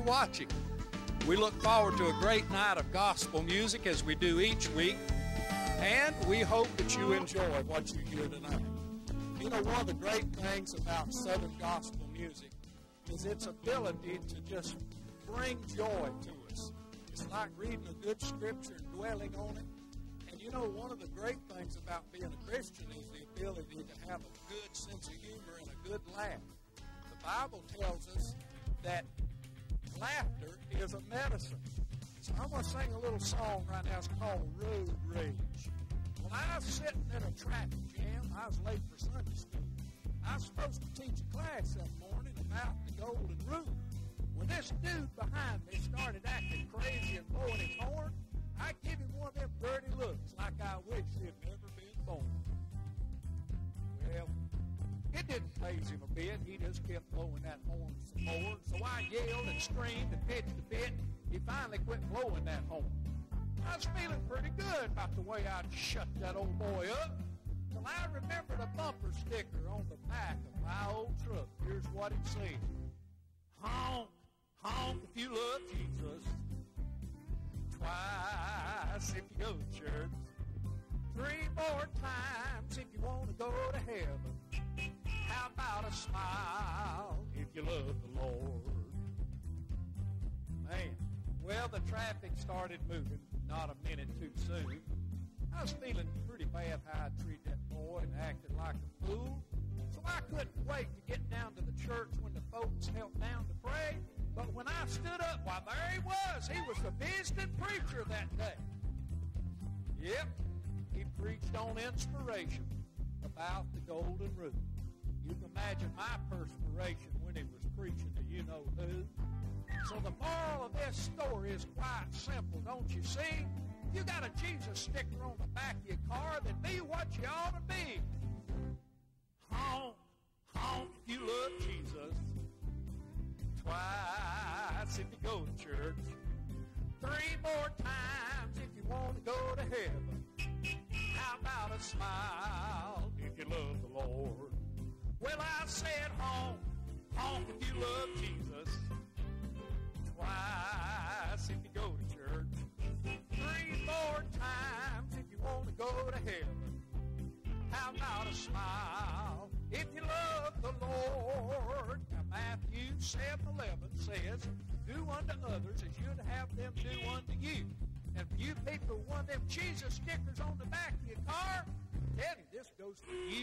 for watching. We look forward to a great night of gospel music as we do each week, and we hope that you enjoy what you hear tonight. You know, one of the great things about Southern gospel music is its ability to just bring joy to us. It's like reading a good scripture and dwelling on it. And you know, one of the great things about being a Christian is the ability to have a good sense of humor and a good laugh. The Bible tells us that laughter is a medicine. So I'm going to sing a little song right now. It's called Road Rage. When I was sitting in a traffic jam, I was late for Sunday school. I was supposed to teach a class that morning about the golden rule. When this dude behind me started acting crazy and blowing his horn, I give him one of them dirty looks like I wish he'd never been born. Well, it didn't faze him a bit. He just kept blowing that horn some more. So I yelled and screamed and pitched a fit. He finally quit blowing that horn. I was feeling pretty good about the way I'd shut that old boy up. Till I remembered a bumper sticker on the back of my old truck. Here's what it said. Honk, honk if you love Jesus. Twice if you go to church. 3 more times if you want to go to heaven. How about a smile if you love the Lord? Man, well, the traffic started moving not a minute too soon. I was feeling pretty bad how I treated that boy and acted like a fool. So I couldn't wait to get down to the church when the folks knelt down to pray. But when I stood up, why, there he was. He was the visiting preacher that day. Yep, he preached on inspiration about the golden rule. You can imagine my perspiration when he was preaching to you-know-who. So the moral of this story is quite simple, don't you see? If you got a Jesus sticker on the back of your car, then be what you ought to be. Honk, honk if you love Jesus. Twice if you go to church. 3 more times if you want to go to heaven. How about a smile if you love the Lord? Well, I said honk, honk if you love Jesus. Twice if you go to church. 3 more times if you want to go to heaven. How about a smile if you love the Lord? Now Matthew 7:11 says, do unto others as you'd have them do unto you. And for you people who want them Jesus stickers on the back of your car, tell you this goes for you.